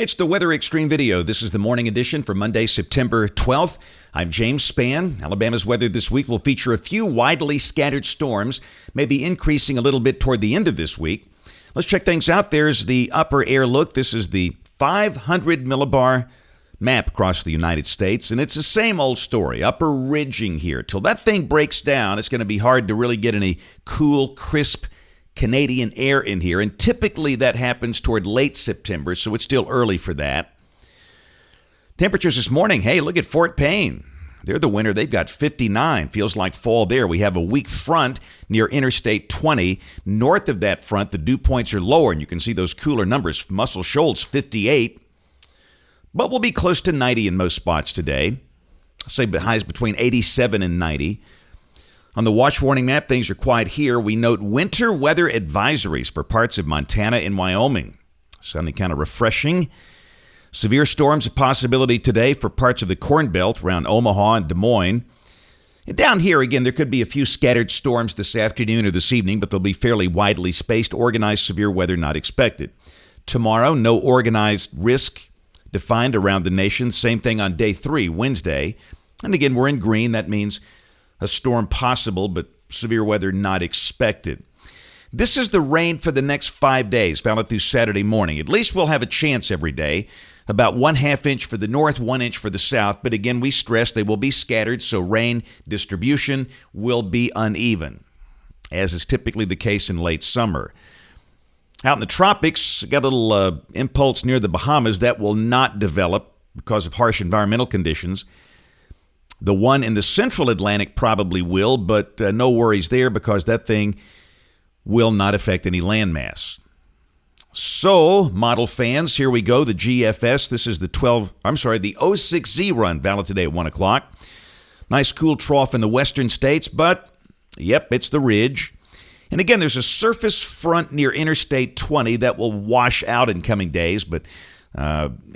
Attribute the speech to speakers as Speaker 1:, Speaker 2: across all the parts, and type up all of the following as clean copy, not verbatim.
Speaker 1: It's the Weather Xtreme video. This is the morning edition for Monday, September 12th. I'm James Spann. Alabama's weather this week will feature a few widely scattered storms, maybe increasing a little bit toward the end of this week. Let's check things out. There's the upper air look. This is the 500 millibar map across the United States, and it's the same old story. Upper ridging here. Till that thing breaks down, it's going to be hard to really get any cool, crisp Canadian air in here, and typically that happens toward late September, so it's still early for that. Temperatures this morning, hey, look at Fort Payne. They're the winner. They've got 59. Feels like fall there. We have a weak front near Interstate 20. North of that front, the dew points are lower, and you can see those cooler numbers. Muscle Shoals, 58. But we'll be close to 90 in most spots today. I'll say highs between 87 and 90. On the watch warning map, things are quiet here. We note winter weather advisories for parts of Montana and Wyoming. Sounding kind of refreshing. Severe storms a possibility today for parts of the Corn Belt around Omaha and Des Moines. And down here, again, there could be a few scattered storms this afternoon or this evening, but they'll be fairly widely spaced. Organized severe weather not expected. Tomorrow, no organized risk defined around the nation. Same thing on day 3, Wednesday. And again, we're in green. That means a storm possible, but severe weather not expected. This is the rain for the next 5 days, valid through Saturday morning. At least we'll have a chance every day. About 1/2 inch for the north, 1 inch for the south. But again, we stress they will be scattered, so rain distribution will be uneven, as is typically the case in late summer. Out in the tropics, got a little impulse near the Bahamas that will not develop because of harsh environmental conditions. The one in the central Atlantic probably will, but no worries there because that thing will not affect any landmass. So, model fans, here we go. The GFS. This is the 06Z run, valid today at 1 o'clock. Nice cool trough in the western states, but, yep, it's the ridge. And again, there's a surface front near Interstate 20 that will wash out in coming days, but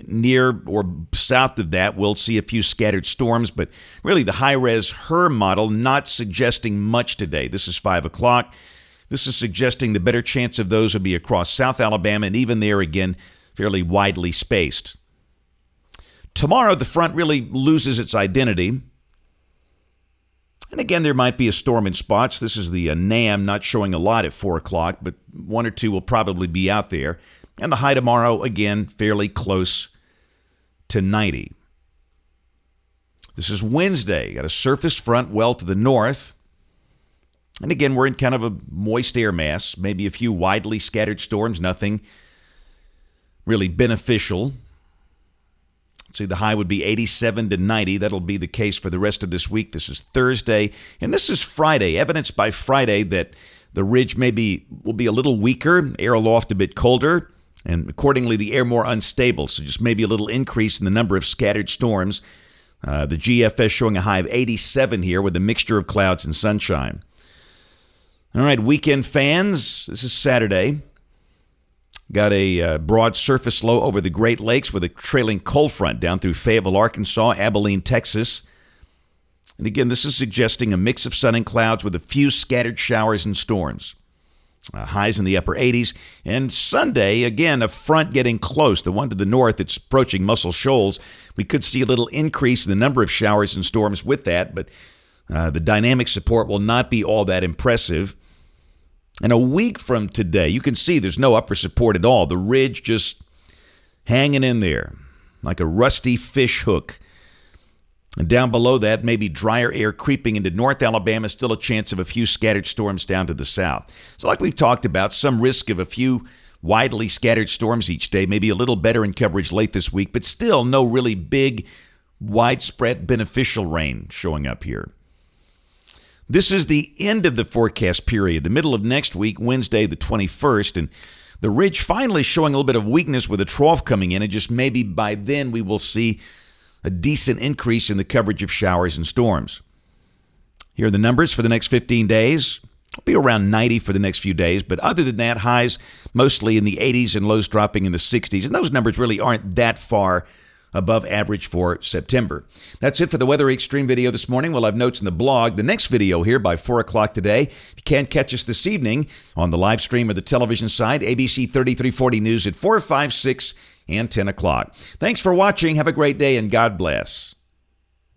Speaker 1: near or south of that, we'll see a few scattered storms, but really the high-res HER model not suggesting much today. This is 5 o'clock. This is suggesting the better chance of those will be across South Alabama, and even there, again, fairly widely spaced. Tomorrow, the front really loses its identity. And again, there might be a storm in spots. This is the NAM, not showing a lot at 4 o'clock, but 1 or 2 will probably be out there. And the high tomorrow, again, fairly close to 90. This is Wednesday. Got a surface front well to the north. And again, we're in kind of a moist air mass. Maybe a few widely scattered storms. Nothing really beneficial. See, the high would be 87 to 90. That'll be the case for the rest of this week. This is Thursday. And this is Friday. Evidence by Friday that the ridge will be a little weaker. Air aloft a bit colder. And accordingly, the air more unstable, so just maybe a little increase in the number of scattered storms. The GFS showing a high of 87 here with a mixture of clouds and sunshine. All right, weekend fans, this is Saturday. Got a broad surface low over the Great Lakes with a trailing cold front down through Fayetteville, Arkansas, Abilene, Texas. And again, this is suggesting a mix of sun and clouds with a few scattered showers and storms. Highs in the upper 80s. And Sunday, again, a front getting close. The one to the north, it's approaching Muscle Shoals. We could see a little increase in the number of showers and storms with that, but the dynamic support will not be all that impressive. And a week from today, you can see there's no upper support at all. The ridge just hanging in there like a rusty fish hook. And down below that, maybe drier air creeping into North Alabama, still a chance of a few scattered storms down to the south. So like we've talked about, some risk of a few widely scattered storms each day, maybe a little better in coverage late this week, but still no really big, widespread beneficial rain showing up here. This is the end of the forecast period, the middle of next week, Wednesday the 21st, and the ridge finally showing a little bit of weakness with a trough coming in, and just maybe by then we will see a decent increase in the coverage of showers and storms. Here are the numbers for the next 15 days. It'll be around 90 for the next few days, but other than that, highs mostly in the 80s and lows dropping in the 60s, and those numbers really aren't that far above average for September. That's it for the Weather Xtreme video this morning. We'll have notes in the blog. The next video here by 4 o'clock today. If you can't catch us this evening on the live stream or the television side, ABC 3340 News at 4, 5, 6, and 10 o'clock. Thanks for watching. Have a great day, and God bless.